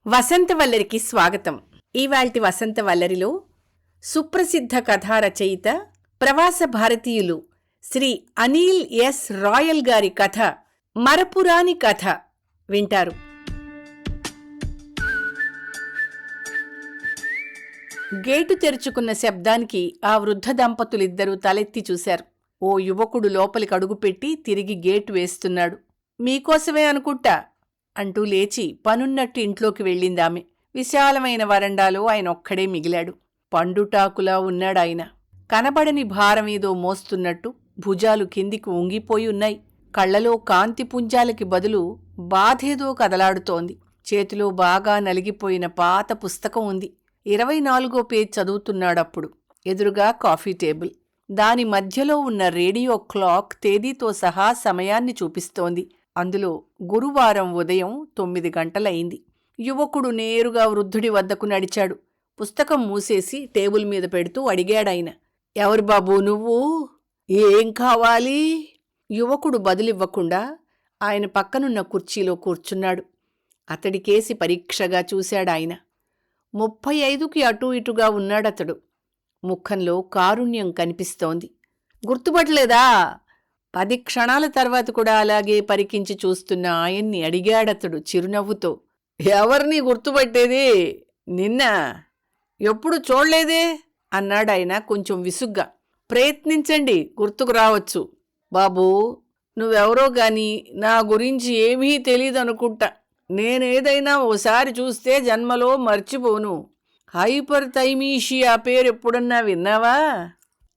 వసంతవల్లరికి స్వాగతం. ఇవాల్టి వసంతవల్లరిలో సుప్రసిద్ధ కథా రచయిత ప్రవాస భారతీయులు శ్రీ అనిల్ ఎస్ రాయల్ గారి కథ మరపురాని కథ వింటారు. గేటు తెరుచుకున్న శబ్దానికి ఆ వృద్ధ దంపతులిద్దరూ తలెత్తి చూశారు. ఓ యువకుడు లోపలికి అడుగుపెట్టి తిరిగి గేటు వేస్తున్నాడు. మీకోసమే అనుకుంటా అంటూ లేచి పనున్నట్టు ఇంట్లోకి వెళ్ళిందామె. విశాలమైన వరండాలో ఆయనొక్కడే మిగిలాడు. పండుటాకులా ఉన్నాడాయన. కనబడని భారమేదో మోస్తున్నట్టు భుజాలు కిందికి ఉంగిపోయి ఉన్నాయి. కళ్లలో కాంతి పుంజాలకి బదులు బాధేదో కదలాడుతోంది. చేతిలో బాగా నలిగిపోయిన పాత పుస్తకం ఉంది. 24వ పేజ్ చదువుతున్నాడప్పుడు. ఎదురుగా కాఫీ టేబుల్. దాని మధ్యలో ఉన్న రేడియో క్లాక్ తేదీతో సహా సమయాన్ని చూపిస్తోంది. అందులో గురువారం ఉదయం 9 గంటలయింది. యువకుడు నేరుగా వృద్ధుడి వద్దకు నడిచాడు. పుస్తకం మూసేసి టేబుల్ మీద పెడుతూ అడిగాడాయన. ఎవరు బాబూ నువ్వు? ఏం కావాలి? యువకుడు బదులివ్వకుండా ఆయన పక్కనున్న కుర్చీలో కూర్చున్నాడు. అతడికేసి పరీక్షగా చూశాడాయన. 35కి అటూ ఇటుగా ఉన్నాడతడు. ముఖంలో కారుణ్యం కనిపిస్తోంది. గుర్తుపట్టలేదా? 10 క్షణాల తర్వాత కూడా అలాగే పరికించి చూస్తున్న ఆయన్ని అడిగాడతడు చిరునవ్వుతో. ఎవరిని గుర్తుపట్టేది? నిన్న ఎప్పుడు చూడలేదే అన్నాడాయన కొంచెం విసుగ్గా. ప్రయత్నించండి, గుర్తుకు రావచ్చు. బాబూ, నువ్వెవరో గాని నా గురించి ఏమీ తెలీదనుకుంటా. నేనేదైనా ఓసారి చూస్తే జన్మలో మర్చిపోను. హైపర్ థైమీషియా పేరెప్పుడన్నా విన్నావా?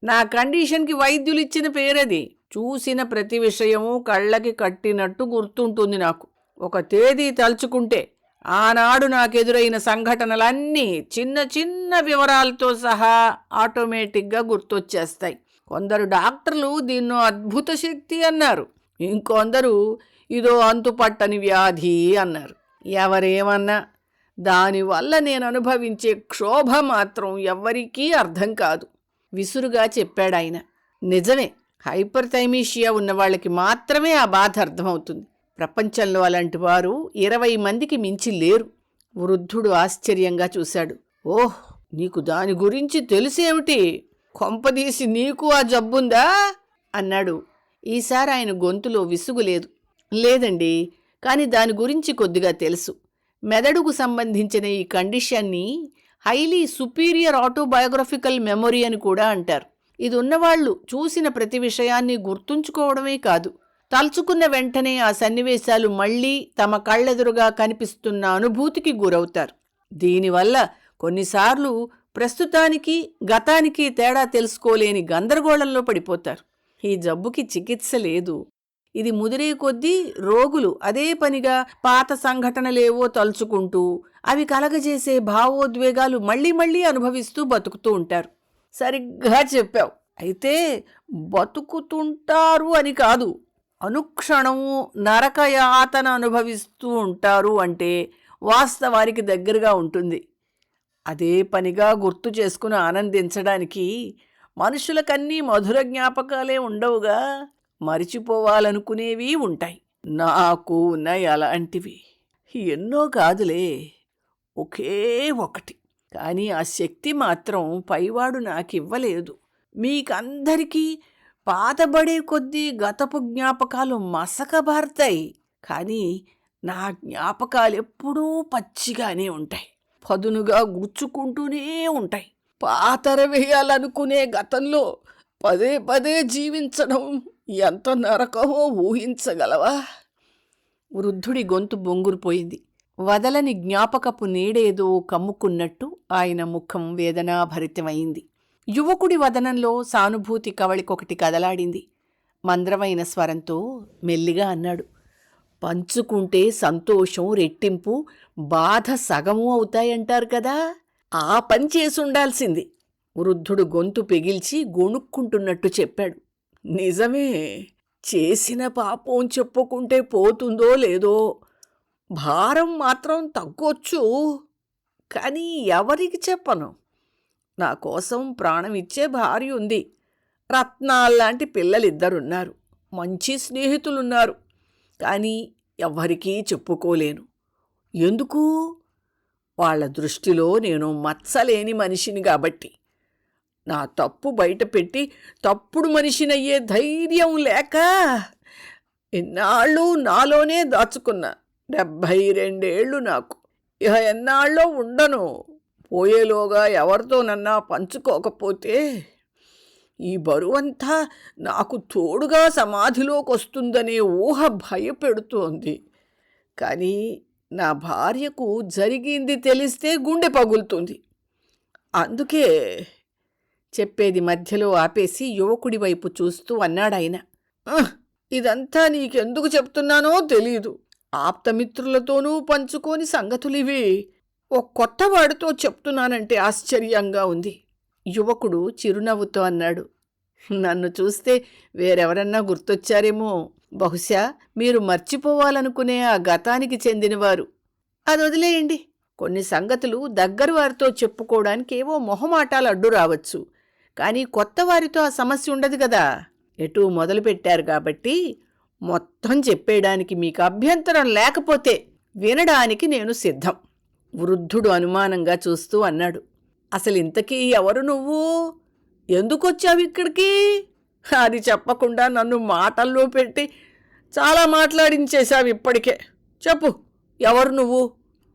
నా కండిషన్కి వైద్యులిచ్చిన పేరది. చూసిన ప్రతి విషయమూ కళ్ళకి కట్టినట్టు గుర్తుంటుంది నాకు. ఒక తేదీ తలుచుకుంటే ఆనాడు నాకెదురైన సంఘటనలన్నీ చిన్న చిన్న వివరాలతో సహా ఆటోమేటిక్గా గుర్తొచ్చేస్తాయి. కొందరు డాక్టర్లు దీన్నో అద్భుత శక్తి అన్నారు. ఇంకొందరు ఇదో అంతుపట్టని వ్యాధి అన్నారు. ఎవరేమన్నా దానివల్ల నేను అనుభవించే క్షోభ మాత్రం ఎవ్వరికీ అర్థం కాదు విసురుగా చెప్పాడాయన. నిజమే, హైపర్ థైమీషియా ఉన్నవాళ్లకి మాత్రమే ఆ బాధ అర్థమవుతుంది. ప్రపంచంలో అలాంటి వారు 20 మందికి మించి లేరు. వృద్ధుడు ఆశ్చర్యంగా చూశాడు. ఓహ్, నీకు దాని గురించి తెలిసేమిటి? కొంపదీసి నీకు ఆ జబ్బుందా అన్నాడు. ఈసారి ఆయన గొంతులో విసుగులేదు. లేదండి, కాని దాని గురించి కొద్దిగా తెలుసు. మెదడుకు సంబంధించిన ఈ కండిషన్ని హైలీ సుపీరియర్ ఆటోబయోగ్రఫికల్ మెమొరీ అని కూడా అంటారు. ఇది ఉన్నవాళ్లు చూసిన ప్రతి విషయాన్ని గుర్తుంచుకోవడమే కాదు, తలుచుకున్న వెంటనే ఆ సన్నివేశాలు మళ్లీ తమ కళ్ళెదురుగా కనిపిస్తున్న అనుభూతికి గురవుతారు. దీనివల్ల కొన్నిసార్లు ప్రస్తుతానికి గతానికి తేడా తెలుసుకోలేని గందరగోళంలో పడిపోతారు. ఈ జబ్బుకి చికిత్స లేదు. ఇది ముదిరే కొద్దీ రోగులు అదే పనిగా పాత సంఘటనలేవో తలుచుకుంటూ అవి కలగజేసే భావోద్వేగాలు మళ్లీ మళ్లీ అనుభవిస్తూ బతుకుతూ ఉంటారు. సరిగ్గా చెప్పావు. అయితే బతుకుతుంటారు అని కాదు, అనుక్షణము నరకయాతన అనుభవిస్తూ ఉంటారు అంటే వాస్తవానికి దగ్గరగా ఉంటుంది. అదే పనిగా గుర్తు చేసుకుని ఆనందించడానికి మనుషులకన్నీ మధుర జ్ఞాపకాలే ఉండవుగా, మరిచిపోవాలనుకునేవి ఉంటాయి. నాకు ఉన్నాయి అలాంటివి. ఎన్నో కాదులే, ఒకే ఒకటి. కానీ ఆ శక్తి మాత్రం పైవాడు నాకివ్వలేదు. మీకందరికీ పాతబడే కొద్దీ గతపు జ్ఞాపకాలు మసకబారుతాయి. కానీ నా జ్ఞాపకాలెప్పుడూ పచ్చిగానే ఉంటాయి, పదునుగా గుచ్చుకుంటూనే ఉంటాయి. పాతర వేయాలనుకునే గతంలో పదే పదే జీవించడం ఎంత నరకమో ఊహించగలవా? వృద్ధుడి గొంతు బొంగురుపోయింది. వదలని జ్ఞాపకపు నీడేదో కమ్ముకున్నట్టు ఆయన ముఖం వేదనాభరితమైంది. యువకుడి వదనంలో సానుభూతి కవళికొకటి కదలాడింది. మంద్రమైన స్వరంతో మెల్లిగా అన్నాడు. పంచుకుంటే సంతోషం రెట్టింపు, బాధ సగము అవుతాయంటారు కదా, ఆ పని చేసుండాల్సింది. వృద్ధుడు గొంతు పెగిల్చి గొణుక్కుంటున్నట్టు చెప్పాడు. నిజమే, చేసిన పాపం చెప్పుకుంటే పోతుందో లేదో, భారం మాత్రం తగ్గొచ్చు. కానీ ఎవరికి చెప్పను? నా కోసం ప్రాణమిచ్చే భార్య ఉంది. రత్నాల్లాంటి పిల్లలిద్దరున్నారు. మంచి స్నేహితులున్నారు. కానీ ఎవ్వరికీ చెప్పుకోలేను. ఎందుకు? వాళ్ళ దృష్టిలో నేను మచ్చలేని మనిషిని కాబట్టి. నా తప్పు బయటపెట్టి తప్పుడు మనిషినయ్యే ధైర్యం లేక ఎన్నాళ్ళు నాలోనే దాచుకున్నా. 72 నాకు. ఇక ఎన్నాళ్ళో ఉండను. పోయేలోగా ఎవరితోనన్నా పంచుకోకపోతే ఈ బరువంతా నాకు తోడుగా సమాధిలోకొస్తుందనే ఊహ భయపెడుతోంది. కానీ నా భార్యకు జరిగింది తెలిస్తే గుండె పగులుతుంది. అందుకే చెప్పేది మధ్యలో ఆపేసి యువకుడి వైపు చూస్తూ అన్నాడాయన. ఇదంతా నీకెందుకు చెప్తున్నానో తెలీదు. ఆప్తమిత్రులతోనూ పంచుకోని సంగతులివి. ఓ కొత్తవాడితో చెప్తున్నానంటే ఆశ్చర్యంగా ఉంది. యువకుడు చిరునవ్వుతో అన్నాడు. నన్ను చూస్తే వేరెవరన్నా గుర్తొచ్చారేమో. బహుశా మీరు మర్చిపోవాలనుకునే ఆ గతానికి చెందినవారు. అది వదిలేయండి. కొన్ని సంగతులు దగ్గర వారితో చెప్పుకోవడానికి ఏవో మొహమాటాలు అడ్డు రావచ్చు. కానీ కొత్త వారితో ఆ సమస్య ఉండదు కదా. ఎటూ మొదలుపెట్టారు కాబట్టి మొత్తం చెప్పేయడానికి మీకు అభ్యంతరం లేకపోతే వినడానికి నేను సిద్ధం. వృద్ధుడు అనుమానంగా చూస్తూ అన్నాడు. అసలింతకీ ఎవరు నువ్వు? ఎందుకొచ్చావు ఇక్కడికి? అది చెప్పకుండా నన్ను మాటల్లో పెట్టి చాలా మాట్లాడించేశావు ఇప్పటికే. చెప్పు, ఎవరు నువ్వు?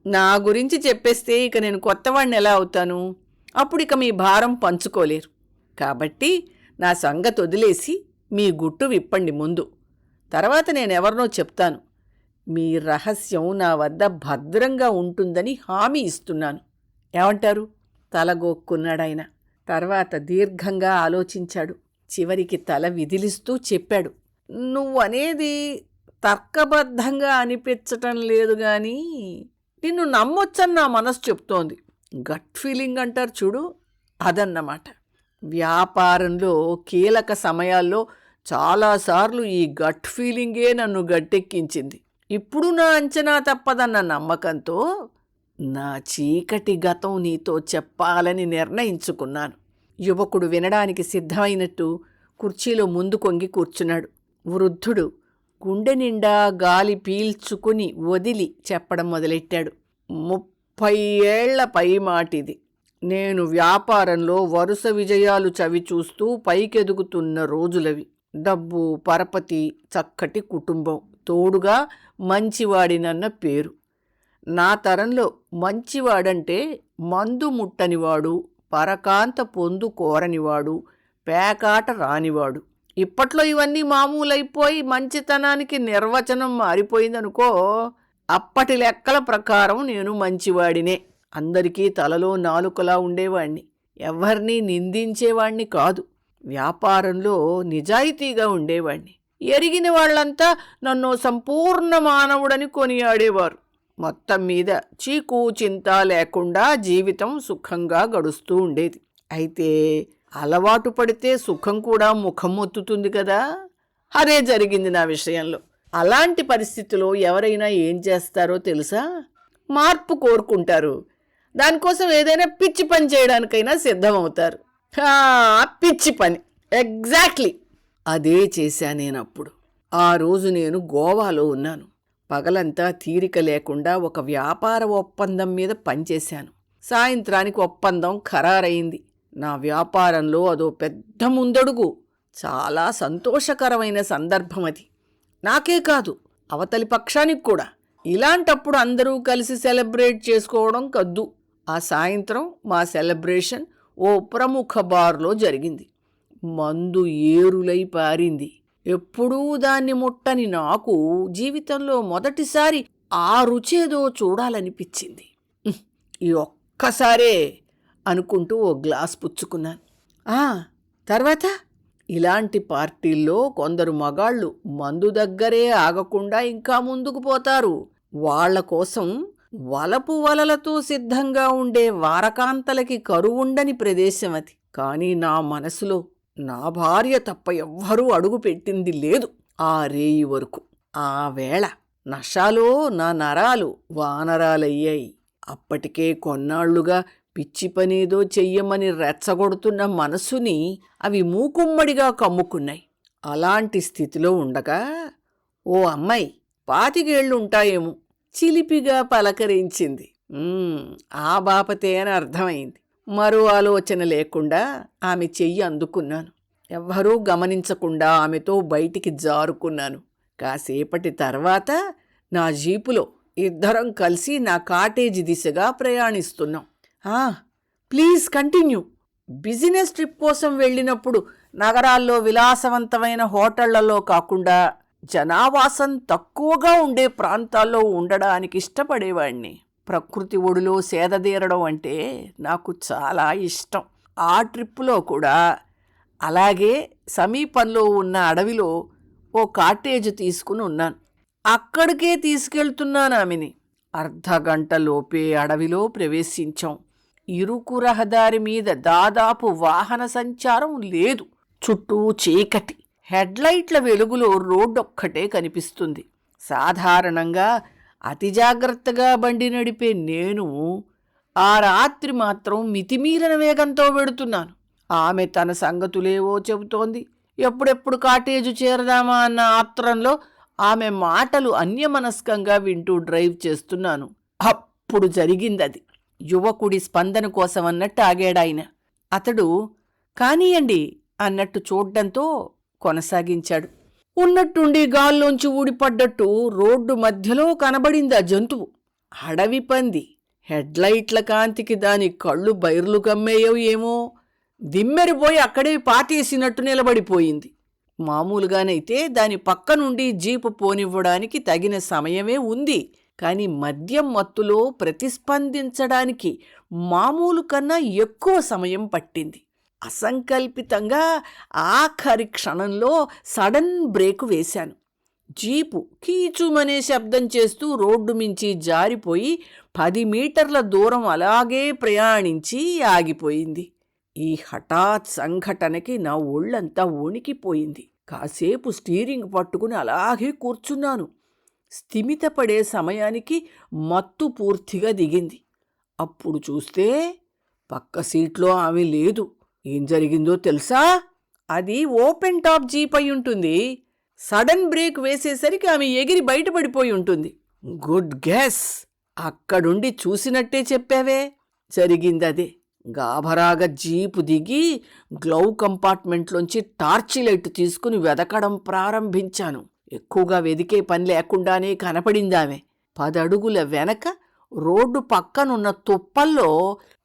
నా గురించి చెప్పేస్తే ఇక నేను కొత్తవాడిని ఎలా అవుతాను? అప్పుడు ఇక మీ భారం పంచుకోలేరు. కాబట్టి నా సంగతి వదిలేసి మీ గుట్టు విప్పండి ముందు. తర్వాత నేనెవరినో చెప్తాను. మీ రహస్యం నా వద్ద భద్రంగా ఉంటుందని హామీ ఇస్తున్నాను. ఏమంటారు? తలగోక్కున్నాడాయన. తర్వాత దీర్ఘంగా ఆలోచించాడు. చివరికి తల విదిలిస్తూ చెప్పాడు. నువ్వనేది తర్కబద్ధంగా అనిపించటం లేదు గాని నిన్ను నమ్మొచ్చని నా మనసు చెప్తోంది. గట్ ఫీలింగ్ అంటారు చూడు, అదన్నమాట. వ్యాపారంలో కీలక సమయాల్లో చాలాసార్లు ఈ గట్ ఫీలింగే నన్ను గట్టెక్కించింది. ఇప్పుడు నా అంచనా తప్పదన్న నమ్మకంతో నా చీకటి గతం నీతో చెప్పాలని నిర్ణయించుకున్నాను. యువకుడు వినడానికి సిద్ధమైనట్టు కుర్చీలో ముందు కొంగి కూర్చున్నాడు. వృద్ధుడు గుండె నిండా గాలి పీల్చుకుని వదిలి చెప్పడం మొదలెట్టాడు. 30 ఏళ్ల పైమాటిది. నేను వ్యాపారంలో వరుస విజయాలు చవిచూస్తూ పైకెదుగుతున్న రోజులవి. డబ్బు, పరపతి, చక్కటి కుటుంబం, తోడుగా మంచివాడినన్న పేరు. నా తరంలో మంచివాడంటే మందు ముట్టనివాడు, పరకాంత పొందు కోరనివాడు, పేకాట రానివాడు. ఇప్పట్లో ఇవన్నీ మామూలైపోయి మంచితనానికి నిర్వచనం మారిపోయిందనుకో. అప్పటి లెక్కల ప్రకారం నేను మంచివాడినే. అందరికీ తలలో నాలుకలా ఉండేవాణ్ణి. ఎవరినీ నిందించేవాణ్ణి కాదు. వ్యాపారంలో నిజాయితీగా ఉండేవాణ్ణి. ఎరిగిన వాళ్లంతా నన్ను సంపూర్ణ మానవుడని కొనియాడేవారు. మొత్తం మీద చీకు చింత లేకుండా జీవితం సుఖంగా గడుస్తూ ఉండేది. అయితే అలవాటు పడితే సుఖం కూడా ముఖం మొత్తుతుంది కదా. అదే జరిగింది నా విషయంలో. అలాంటి పరిస్థితిలో ఎవరైనా ఏం చేస్తారో తెలుసా? మార్పు కోరుకుంటారు. దానికోసం ఏదైనా పిచ్చి పని చేయడానికైనా సిద్ధమవుతారు. పిచ్చి పని, ఎగ్జాక్ట్లీ అదే చేశా నేనప్పుడు. ఆ రోజు నేను గోవాలో ఉన్నాను. పగలంతా తీరిక లేకుండా ఒక వ్యాపార ఒప్పందం మీద పనిచేశాను. సాయంత్రానికి ఒప్పందం ఖరారైంది. నా వ్యాపారంలో అదో పెద్ద ముందడుగు. చాలా సంతోషకరమైన సందర్భం అది. నాకే కాదు, అవతలి పక్షానికి కూడా. ఇలాంటప్పుడు అందరూ కలిసి సెలబ్రేట్ చేసుకోవడం కద్దు. ఆ సాయంత్రం మా సెలబ్రేషన్ ఓ ప్రముఖ బార్లో జరిగింది. మందు ఏరులై పారింది. ఎప్పుడూ దాన్ని ముట్టని నాకు జీవితంలో మొదటిసారి ఆ రుచేదో చూడాలనిపించింది. ఈ ఒక్కసారే అనుకుంటూ ఓ గ్లాస్ పుచ్చుకున్నాను. తర్వాత ఇలాంటి పార్టీల్లో కొందరు మగాళ్ళు మందు దగ్గరే ఆగకుండా ఇంకా ముందుకు పోతారు. వాళ్ల కోసం వలపు వలలతో సిద్ధంగా ఉండే వారకాంతలకి కరువుండని ప్రదేశం అది. కానీ నా మనసులో నా భార్య తప్ప ఎవ్వరూ అడుగు పెట్టింది లేదు ఆ రేయి వరకు. ఆ వేళ నషాలో నా నరాలు వానరాలయ్యాయి. అప్పటికే కొన్నాళ్లుగా పిచ్చి పనేదో చెయ్యమని రెచ్చగొడుతున్న మనసుని అవి మూకుమ్మడిగా కమ్ముకున్నాయి. అలాంటి స్థితిలో ఉండగా ఓ అమ్మాయి 25 ఏళ్లుంటాయేమో చిలిపిగా పలకరించింది. "ఉమ్, ఆ బాపతే అని అర్థమైంది. మరో ఆలోచన లేకుండా ఆమె చెయ్యి అందుకున్నాను. ఎవ్వరూ గమనించకుండా ఆమెతో బయటికి జారుకున్నాను. కాసేపటి తర్వాత నా జీపులో ఇద్దరం కలిసి నా కాటేజీ దిశగా ప్రయాణిస్తున్నాం. "ఆ, ప్లీజ్ కంటిన్యూ." బిజినెస్ ట్రిప్ కోసం వెళ్ళినప్పుడు నగరాల్లో విలాసవంతమైన హోటళ్లలో కాకుండా జనావాసం తక్కువగా ఉండే ప్రాంతాల్లో ఉండడానికి ఇష్టపడేవాణ్ణి. ప్రకృతి ఒడిలో సేదదీరడం అంటే నాకు చాలా ఇష్టం. ఆ ట్రిప్పులో కూడా అలాగే సమీపంలో ఉన్న అడవిలో ఓ కాటేజ్ తీసుకుని ఉన్నాను. అక్కడికే తీసుకెళ్తున్నాను ఆమెని. అర్ధగంటలోపే అడవిలో ప్రవేశించాం. ఇరుకు రహదారి మీద దాదాపు వాహన సంచారం లేదు. చుట్టూ చీకటి. హెడ్లైట్ల వెలుగులో రోడ్డొక్కటే కనిపిస్తుంది. సాధారణంగా అతి జాగ్రత్తగా బండి నడిపే నేను ఆ రాత్రి మాత్రం మితిమీరిన వేగంతో వెడుతున్నాను. ఆమె తన సంగతులేవో చెబుతోంది. ఎప్పుడెప్పుడు కాటేజు చేరదామా అన్న ఆత్రంలో ఆమె మాటలు అన్యమనస్కంగా వింటూ డ్రైవ్ చేస్తున్నాను. అప్పుడు జరిగిందది. యువకుడి స్పందన కోసం అన్నట్టు ఆగాడాయన. అతడు కానీయండి అన్నట్టు చూడ్డంతో కొనసాగించాడు. ఉన్నట్టుండి గాల్లోంచి ఊడిపడ్డట్టు రోడ్డు మధ్యలో కనబడింది ఆ జంతువు. అడవి పంది. హెడ్లైట్ల కాంతికి దాని కళ్ళు బైర్లు కమ్మేయో ఏమో, దిమ్మెరిపోయి అక్కడే పాతేసినట్టు నిలబడిపోయింది. మామూలుగానైతే దాని పక్క నుండి జీపు పోనివ్వడానికి తగిన సమయమే ఉంది. కానీ మద్యం మత్తులో ప్రతిస్పందించడానికి మామూలు కన్నా ఎక్కువ సమయం పట్టింది. అసంకల్పితంగా ఆఖరి క్షణంలో సడన్ బ్రేకు వేశాను. జీపు కీచుమనే శబ్దం చేస్తూ రోడ్డు మించి జారిపోయి 10 మీటర్ల దూరం అలాగే ప్రయాణించి ఆగిపోయింది. ఈ హఠాత్ సంఘటనకి నా ఒళ్ళంతా వణికిపోయింది. కాసేపు స్టీరింగ్ పట్టుకుని అలాగే కూర్చున్నాను. స్థిమితపడే సమయానికి మత్తు పూర్తిగా దిగింది. అప్పుడు చూస్తే పక్క సీట్లో ఆమె లేదు. ఏం జరిగిందో తెలుసా? అది ఓపెన్ టాప్ జీప్ అయి ఉంటుంది. సడన్ బ్రేక్ వేసేసరికి ఆమె ఎగిరి బయటపడిపోయి ఉంటుంది. Good guess. అక్కడుండి చూసినట్టే చెప్పావే. జరిగిందదే. గాభరాగా జీపు దిగి గ్లౌ కంపార్ట్మెంట్లోంచి టార్చి లైట్ తీసుకుని వెదకడం ప్రారంభించాను. ఎక్కువగా వెదికే పని లేకుండానే కనపడిందామె. 10 అడుగుల వెనక రోడ్డు పక్కనున్న తుప్పల్లో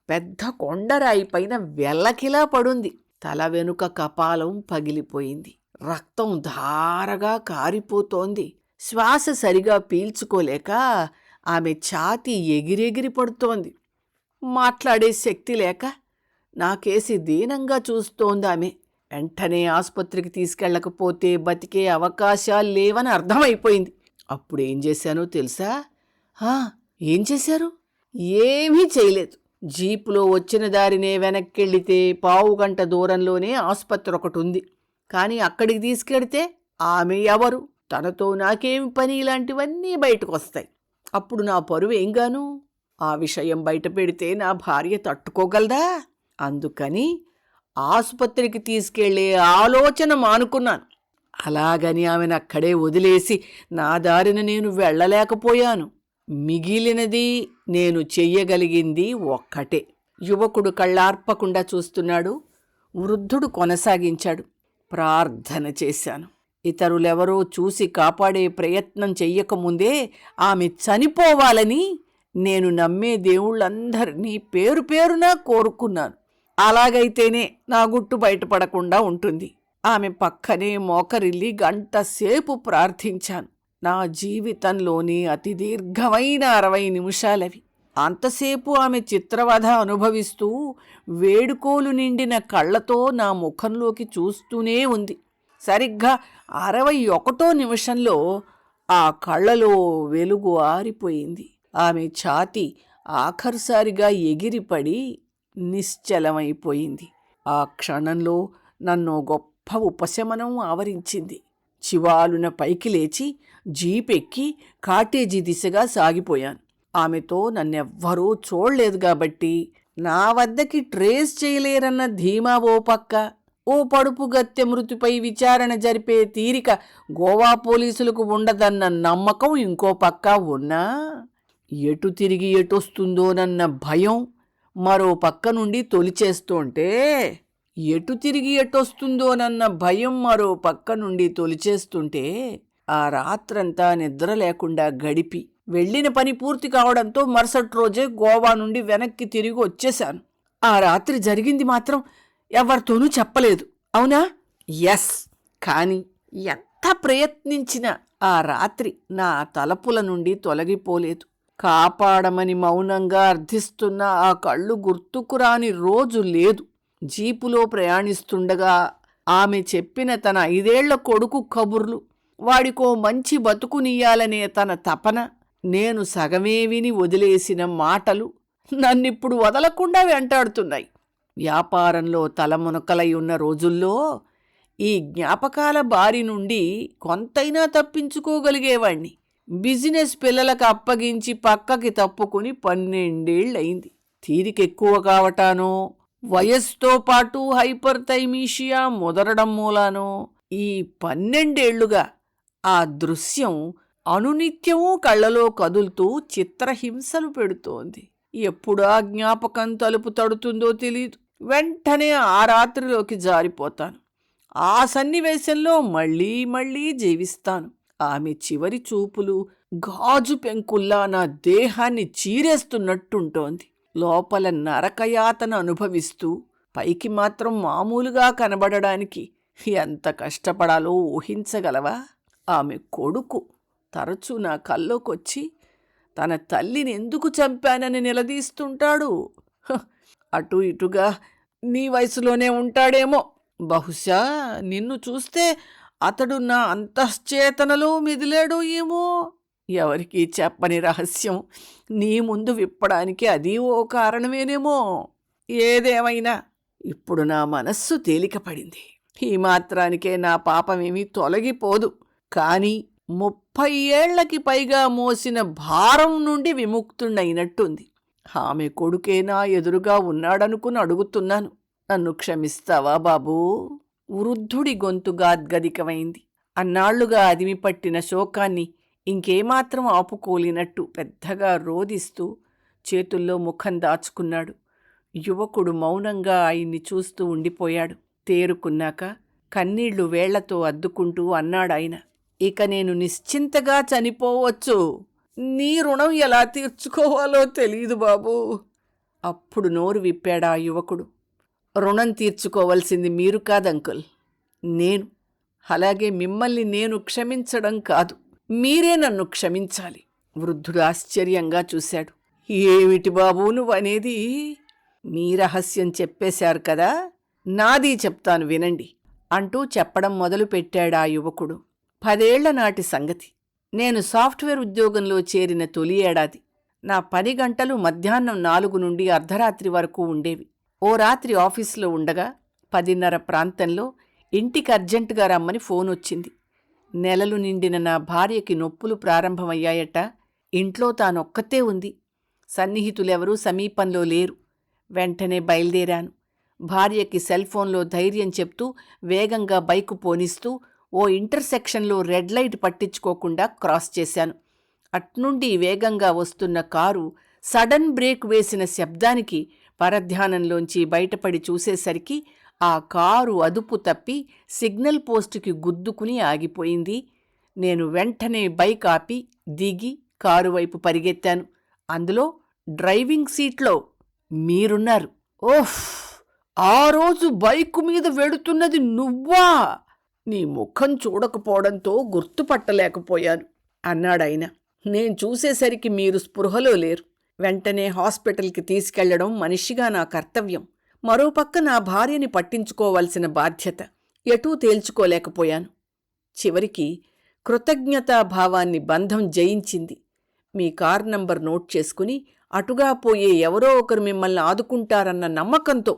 పెద్ద కొండరాయి పైన వెల్లకిలా పడుంది. తల వెనుక కపాలం పగిలిపోయింది. రక్తం ధారగా కారిపోతోంది. శ్వాస సరిగా పీల్చుకోలేక ఆమె ఛాతీ ఎగిరెగిరి పడుతోంది. మాట్లాడే శక్తి లేక నాకేసి దీనంగా చూస్తోందామె. వెంటనే ఆసుపత్రికి తీసుకెళ్ళకపోతే బతికే అవకాశాలు లేవని అర్థమైపోయింది. అప్పుడేం చేశానో తెలుసా? ఏం చేశారు? ఏమీ చేయలేదు. జీపులో వచ్చిన దారినే వెనక్కెళ్ళితే 15 గంట దూరంలోనే ఆసుపత్రి ఒకటి ఉంది. కానీ అక్కడికి తీసుకెడితే ఆమె ఎవరు, తనతో నాకేమి పని, ఇలాంటివన్నీ బయటకు వస్తాయి. అప్పుడు నా పరువు ఏంగాను? ఆ విషయం బయట పెడితే నా భార్య తట్టుకోగలదా? అందుకని ఆసుపత్రికి తీసుకెళ్లే ఆలోచన మానుకున్నాను. అలాగని ఆమెను అక్కడే వదిలేసి నా దారిన నేను వెళ్ళలేకపోయాను. మిగిలినది నేను చెయ్యగలిగింది ఒక్కటే. యువకుడు కళ్ళార్పకుండా చూస్తున్నాడు. వృద్ధుడు కొనసాగించాడు. ప్రార్థన చేశాను. ఇతరులెవరో చూసి కాపాడే ప్రయత్నం చెయ్యకముందే ఆమె చనిపోవాలని నేను నమ్మే దేవుళ్ళందరినీ పేరు పేరునా కోరుకున్నాను. అలాగైతేనే నా గుట్టు బయటపడకుండా ఉంటుంది. ఆమె పక్కనే మోకరిల్లి 1 గంట సేపు ప్రార్థించాను. నా జీవితంలోని అతి దీర్ఘమైన 60 నిమిషాలవి. అంతసేపు ఆమె చిత్రవధ అనుభవిస్తూ వేడుకోలు నిండిన కళ్ళతో నా ముఖంలోకి చూస్తూనే ఉంది. సరిగ్గా 61వ నిమిషంలో ఆ కళ్ళలో వెలుగు ఆరిపోయింది. ఆమె ఛాతీ ఆఖరుసారిగా ఎగిరిపడి నిశ్చలమైపోయింది. ఆ క్షణంలో నన్ను గొప్ప ఉపశమనం ఆవరించింది. చివాలున పైకి లేచి జీపెక్కి కాటేజీ దిశగా సాగిపోయాను. ఆమెతో నన్నెవ్వరూ చూడలేదు కాబట్టి నా వద్దకి ట్రేస్ చేయలేరన్న ధీమా ఓ పక్క, ఓ పడుపు గత్తె మృతిపై విచారణ జరిపే తీరిక గోవా పోలీసులకు ఉండదన్న నమ్మకం ఇంకో పక్క ఉన్నా ఎటు తిరిగి ఎటొస్తుందోనన్న భయం మరో పక్క నుండి తొలిచేస్తుంటే ఆ రాత్రంతా నిద్ర లేకుండా గడిపి వెళ్ళిన పని పూర్తి కావడంతో మరుసటి రోజే గోవా నుండి వెనక్కి తిరిగి వచ్చేశాను. ఆ రాత్రి జరిగింది మాత్రం ఎవరితోనూ చెప్పలేదు. అవునా? ఎస్. కాని ఎంత ప్రయత్నించినా ఆ రాత్రి నా తలపుల నుండి తొలగిపోలేదు. కాపాడమని మౌనంగా అర్థిస్తున్న ఆ కళ్ళు గుర్తుకురాని రోజు లేదు. జీపులో ప్రయాణిస్తుండగా ఆమె చెప్పిన తన 5 ఏళ్ల కొడుకు కబుర్లు, వాడికో మంచి బతుకునియ్యాలనే తన తపన, నేను సగమే విని వదిలేసిన మాటలు నన్నిప్పుడు వదలకుండా వెంటాడుతున్నాయి. వ్యాపారంలో తలమునకలై ఉన్న రోజుల్లో ఈ జ్ఞాపకాల బారి నుండి కొంతైనా తప్పించుకోగలిగేవాణ్ణి. బిజినెస్ పిల్లలకు అప్పగించి పక్కకి తప్పుకుని 12 ఏళ్లయింది. తీరికెక్కువ కావటానో, వయస్సుతో పాటు హైపర్థైమీషియా ముదరడం మూలానో ఈ 12 ఏళ్లుగా ఆ దృశ్యం అనునిత్యమూ కళ్ళలో కదులుతూ చిత్రహింసలు పెడుతోంది. ఎప్పుడా జ్ఞాపకం తలుపు తడుతుందో తెలీదు. వెంటనే ఆ రాత్రిలోకి జారిపోతాను. ఆ సన్నివేశంలో మళ్ళీ మళ్ళీ జీవిస్తాను. ఆమె చివరి చూపులు గాజు పెంకుల్లా నా దేహాన్ని చీరేస్తున్నట్టుంటోంది. లోపల నరకయాతన అనుభవిస్తూ పైకి మాత్రం మామూలుగా కనబడడానికి ఎంత కష్టపడాలో ఊహించగలవా? ఆమె కొడుకు తరచూ నా కల్లోకొచ్చి తన తల్లిని ఎందుకు చంపానని నిలదీస్తుంటాడు. అటు ఇటుగా నీ వయసులోనే ఉంటాడేమో. బహుశా నిన్ను చూస్తే అతడు నా అంతశ్చేతనలో మెదిలాడో ఏమో. ఎవరికీ చెప్పని రహస్యం నీ ముందు విప్పడానికి అది ఓ కారణమేనేమో. ఏదేమైనా ఇప్పుడు నా మనస్సు తేలికపడింది. ఈ మాత్రానికే నా పాపమేమీ తొలగిపోదు. కానీ 30 ఏళ్లకి పైగా మోసిన భారం నుండి విముక్తుడైనట్టుంది. ఆమె కొడుకే నా ఎదురుగా ఉన్నాడనుకుని అడుగుతున్నాను. నన్ను క్షమిస్తావా బాబూ? వృద్ధుడి గొంతు గాద్గదికమైంది. అన్నాళ్లుగా అదిమిపట్టిన శోకాన్ని ఇంకేమాత్రం ఆపుకోలేనట్టు పెద్దగా రోదిస్తూ చేతుల్లో ముఖం దాచుకున్నాడు. యువకుడు మౌనంగా ఆయన్ని చూస్తూ ఉండిపోయాడు. తేరుకున్నాక కన్నీళ్లు వేళ్లతో అద్దుకుంటూ అన్నాడాయన, ఇక నేను నిశ్చింతగా చనిపోవచ్చు. నీ రుణం ఎలా తీర్చుకోవాలో తెలీదు బాబూ. అప్పుడు నోరు విప్పాడా యువకుడు. రుణం తీర్చుకోవలసింది మీరు కాదంకుల్, నేను. అలాగే మిమ్మల్ని నేను క్షమించడం కాదు, మీరే నన్ను క్షమించాలి. వృద్ధుడు ఆశ్చర్యంగా చూశాడు. ఏమిటి బాబూ నువ్వనేది? మీ రహస్యం చెప్పేశారు కదా, నాది చెప్తాను వినండి అంటూ చెప్పడం మొదలుపెట్టాడా యువకుడు. 10 ఏళ్ల నాటి సంగతి. నేను సాఫ్ట్వేర్ ఉద్యోగంలో చేరిన తొలి ఏడాది. నా 10 గంటలు మధ్యాహ్నం 4 నుండి అర్ధరాత్రి వరకు ఉండేవి. ఓ రాత్రి ఆఫీసులో ఉండగా 10:30 ప్రాంతంలో ఇంటికి అర్జెంటుగా రమ్మని ఫోనొచ్చింది. నెలలు నిండిన నా భార్యకి నొప్పులు ప్రారంభమయ్యాయట. ఇంట్లో తానొక్కతే ఉంది. సన్నిహితులెవరూ సమీపంలో లేరు. వెంటనే బయలుదేరాను. భార్యకి సెల్ఫోన్లో ధైర్యం చెప్తూ వేగంగా బైకు పోనిస్తూ ఓ ఇంటర్సెక్షన్లో రెడ్ లైట్ పట్టించుకోకుండా క్రాస్ చేశాను. అట్నుండి వేగంగా వస్తున్న కారు సడన్ బ్రేక్ వేసిన శబ్దానికి పరధ్యానంలోంచి బయటపడి చూసేసరికి ఆ కారు అదుపు తప్పి సిగ్నల్ పోస్టుకి గుద్దుకుని ఆగిపోయింది. నేను వెంటనే బైక్ ఆపి దిగి కారు వైపు పరిగెత్తాను. అందులో డ్రైవింగ్ సీట్లో మీరున్నారు. ఓఫ్! ఆ రోజు బైకు మీద వెడుతున్నది నువ్వా? నీ ముఖం చూడకపోవడంతో గుర్తుపట్టలేకపోయాను అన్నాడాయన. నేను చూసేసరికి మీరు స్పృహలో లేరు. వెంటనే హాస్పిటల్కి తీసుకెళ్లడం మనిషిగా నా కర్తవ్యం. మరోపక్క నా భార్యని పట్టించుకోవాల్సిన బాధ్యత. ఎటూ తేల్చుకోలేకపోయాను. చివరికి కృతజ్ఞతాభావాన్ని బంధం జయించింది. మీ కార్ నంబర్ నోట్ చేసుకుని అటుగా పోయే ఎవరో ఒకరు మిమ్మల్ని ఆదుకుంటారన్న నమ్మకంతో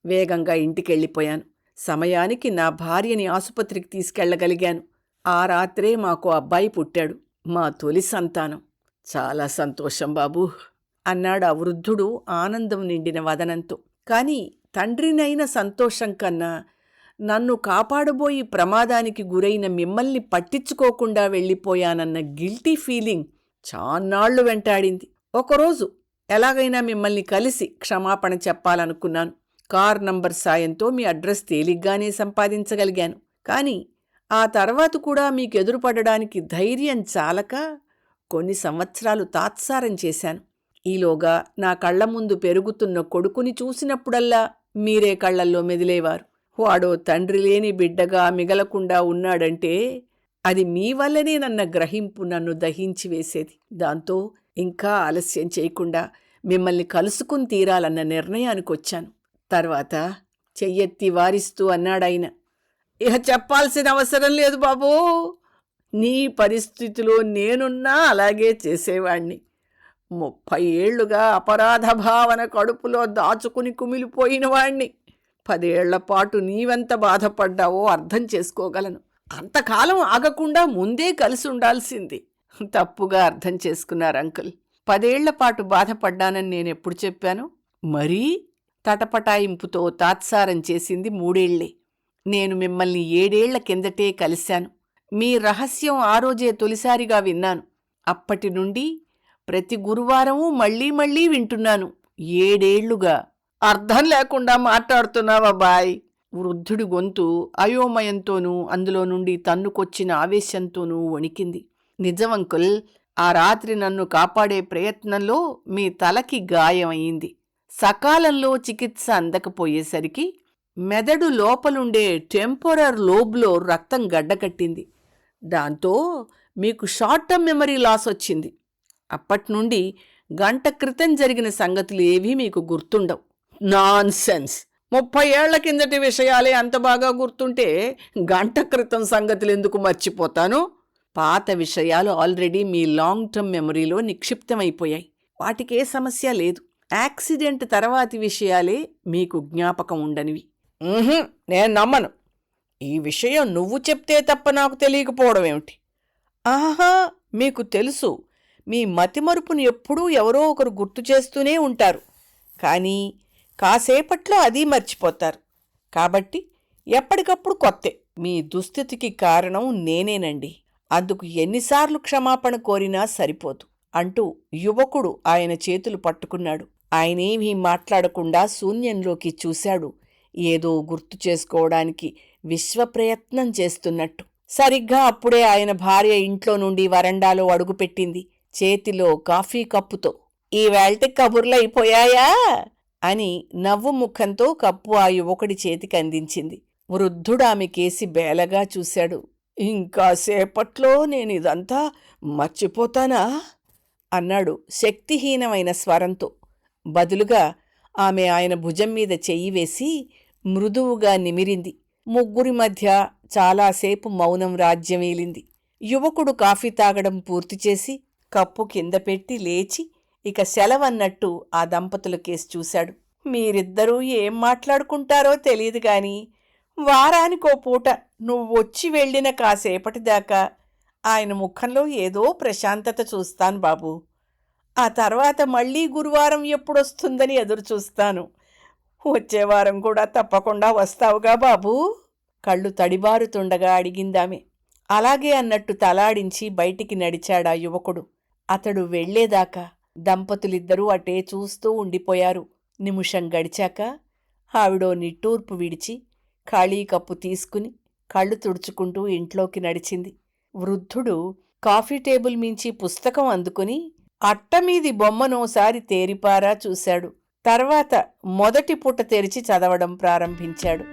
వేగంగా ఇంటికెళ్ళిపోయాను. సమయానికి నా భార్యని ఆసుపత్రికి తీసుకెళ్లగలిగాను. ఆ రాత్రే మాకు అబ్బాయి పుట్టాడు, మా తొలి సంతానం. చాలా సంతోషం బాబూ అన్నాడు ఆ వృద్ధుడు ఆనందం నిండిన వదనంతో. కాని తండ్రినైన సంతోషం కన్నా నన్ను కాపాడబోయి ప్రమాదానికి గురైన మిమ్మల్ని పట్టించుకోకుండా వెళ్ళిపోయానన్న గిల్టీ ఫీలింగ్ చాన్నాళ్లు వెంటాడింది. ఒకరోజు ఎలాగైనా మిమ్మల్ని కలిసి క్షమాపణ చెప్పాలనుకున్నాను. కార్ నంబర్ సాయంతో మీ అడ్రస్ తేలిగ్గానే సంపాదించగలిగాను. కాని ఆ తర్వాత కూడా మీకెదురుపడడానికి ధైర్యం చాలక కొన్ని సంవత్సరాలు తాత్సారం చేశాను. ఈలోగా నా కళ్ల ముందు పెరుగుతున్న కొడుకుని చూసినప్పుడల్లా మీరే కళ్లల్లో మెదిలేవారు. వాడో తండ్రి లేని బిడ్డగా మిగలకుండా ఉన్నాడంటే అది మీ వల్లనేనన్న గ్రహింపు నన్ను దహించి వేసేది. దాంతో ఇంకా ఆలస్యం చేయకుండా మిమ్మల్ని కలుసుకుని తీరాలన్న నిర్ణయానికొచ్చాను. తర్వాత చెయ్యెత్తి వారిస్తూ అన్నాడాయన, ఇహ చెప్పాల్సిన అవసరం లేదు బాబూ. నీ పరిస్థితిలో నేనున్నా అలాగే చేసేవాణ్ణి. 30 ఏళ్లుగా అపరాధ భావన కడుపులో దాచుకుని కుమిలిపోయిన వాణ్ణి. 10 ఏళ్లపాటు నీవెంత బాధపడ్డావో అర్థం చేసుకోగలను. అంతకాలం ఆగకుండా ముందే కలిసి ఉండాల్సింది. తప్పుగా అర్థం చేసుకున్నారు అంకుల్. 10 ఏళ్లపాటు బాధపడ్డానని నేనెప్పుడు చెప్పాను? మరీ తటపటాయింపుతో తాత్సారం చేసింది 3 ఏళ్లే. నేను మిమ్మల్ని 7 ఏళ్ల కిందటే కలిశాను. మీ రహస్యం ఆ రోజే తొలిసారిగా విన్నాను. అప్పటి నుండి ప్రతి గురువారమూ మళ్లీ మళ్లీ వింటున్నాను. 7 ఏళ్లుగా. అర్థం లేకుండా మాట్లాడుతున్నావా బాయ్? వృద్ధుడి గొంతు అయోమయంతోనూ అందులో నుండి తన్నుకొచ్చిన ఆవేశంతోనూ వణికింది. నిజం అంకుల్, ఆ రాత్రి నన్ను కాపాడే ప్రయత్నంలో మీ తలకి గాయమయింది. సకాలంలో చికిత్స అందకపోయేసరికి మెదడు లోపలుండే టెంపోరర్ లోబ్లో రక్తం గడ్డకట్టింది. దాంతో మీకు షార్ట్ టర్మ్ మెమరీ లాస్ వచ్చింది. అప్పట్నుండి గంట క్రితం జరిగిన సంగతులు ఏవీ మీకు గుర్తుండవు. Non sense! 30 ఏళ్ల కిందటి విషయాలే అంత బాగా గుర్తుంటే గంట క్రితం సంగతులు ఎందుకు మర్చిపోతాను? పాత విషయాలు ఆల్రెడీ మీ లాంగ్ టర్మ్ మెమరీలో నిక్షిప్తమైపోయాయి. వాటికే సమస్య లేదు. యాక్సిడెంట్ తర్వాతి విషయాలే మీకు జ్ఞాపకం ఉండనివి. నేను నమ్మను. ఈ విషయం నువ్వు చెప్తే తప్ప నాకు తెలియకపోవడం ఏమిటి? ఆహా, మీకు తెలుసు. మీ మతిమరుపుని ఎప్పుడూ ఎవరో ఒకరు గుర్తు చేస్తూనే ఉంటారు. కానీ కాసేపట్లో అది మర్చిపోతారు. కాబట్టి ఎప్పటికప్పుడు కొత్తే. మీ దుస్థితికి కారణం నేనేనండి. అందుకు ఎన్నిసార్లు క్షమాపణ కోరినా సరిపోదు అంటూ యువకుడు ఆయన చేతులు పట్టుకున్నాడు. ఆయనేమీ మాట్లాడకుండా శూన్యంలోకి చూశాడు, ఏదో గుర్తు చేసుకోవడానికి విశ్వప్రయత్నం చేస్తున్నట్టు. సరిగ్గా అప్పుడే ఆయన భార్య ఇంట్లో నుండి వరండాలో అడుగుపెట్టింది, చేతిలో కాఫీ కప్పుతో. ఈవేళటి కబుర్లయిపోయాయా అని నవ్వు ముఖంతో కప్పు ఆ యువకుడి చేతికి అందించింది. వృద్ధుడామె కేసి బేలగా చూశాడు. ఇంకాసేపట్లో నేనిదంతా మర్చిపోతానా అన్నాడు శక్తిహీనమైన స్వరంతో. బదులుగా ఆమె ఆయన భుజం మీద చెయ్యి వేసి మృదువుగా నిమిరింది. ముగ్గురి మధ్య చాలాసేపు మౌనం రాజ్యమేలింది. యువకుడు కాఫీ తాగడం పూర్తిచేసి కప్పు కింద పెట్టి లేచి ఇక సెలవన్నట్టు ఆ దంపతుల కేసి చూశాడు. మీరిద్దరూ ఏం మాట్లాడుకుంటారో తెలియదు గాని వారానికో పూట నువ్వొచ్చి వెళ్ళిన కాసేపటిదాకా ఆయన ముఖంలో ఏదో ప్రశాంతత చూస్తాను బాబూ. ఆ తర్వాత మళ్లీ గురువారం ఎప్పుడొస్తుందని ఎదురుచూస్తాను. వచ్చేవారం కూడా తప్పకుండా వస్తావుగా బాబూ? కళ్ళు తడిబారుతుండగా అడిగిందామె. అలాగే అన్నట్టు తలాడించి బయటికి నడిచాడా యువకుడు. అతడు వెళ్లేదాకా దంపతులిద్దరూ అటే చూస్తూ ఉండిపోయారు. నిమిషం గడిచాక ఆవిడో నిట్టూర్పు విడిచి ఖాళీ కప్పు తీసుకుని కళ్ళు తుడుచుకుంటూ ఇంట్లోకి నడిచింది. వృద్ధుడు కాఫీ టేబుల్ మించి పుస్తకం అందుకుని అట్టమీది బొమ్మనోసారి తేరిపారా చూశాడు. తర్వాత మొదటి పుట తెరిచి చదవడం ప్రారంభించాడు.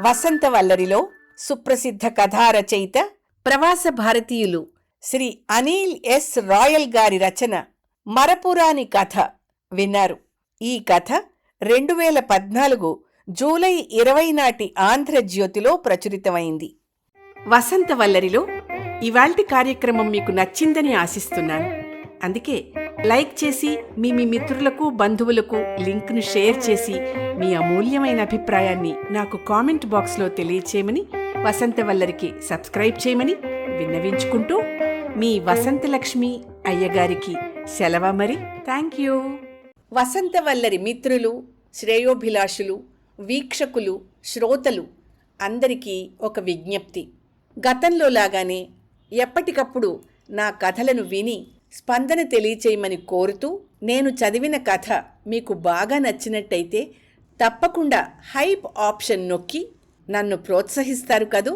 వసంతవల్లరిలో సుప్రసిద్ధ కథా రచయిత, ప్రవాస భారతీయులు శ్రీ అనిల్ ఎస్ రాయల్ గారి రచన మరపురాని కథ విన్నారు. ఈ కథ 2014 జూలై 20 నాటి ఆంధ్రజ్యోతిలో ప్రచురితమైంది. వసంతవల్లరిలో ఇవాల్టి కార్యక్రమం మీకు నచ్చిందని ఆశిస్తున్నాను. అందుకే లైక్ చేసి మీ మిత్రులకు బంధువులకు లింక్ను షేర్ చేసి మీ అమూల్యమైన అభిప్రాయాన్ని నాకు కామెంట్ బాక్స్లో తెలియచేయమని, వసంతవల్లరికి సబ్స్క్రైబ్ చేయమని విన్నవించుకుంటూ మీ వసంతలక్ష్మి అయ్యగారికి సెలవు మరి. Thank you. వసంతవల్లరి మిత్రులు, శ్రేయోభిలాషులు, వీక్షకులు, శ్రోతలు అందరికీ ఒక విజ్ఞప్తి. గతంలో లాగానే ఎప్పటికప్పుడు నా కథలను విని స్పందన తెలియచేయమని కోరుతూ, నేను చదివిన కథ మీకు బాగా నచ్చినట్టయితే తప్పకుండా హైప్ ఆప్షన్ నొక్కి నన్ను ప్రోత్సహిస్తారు కదూ.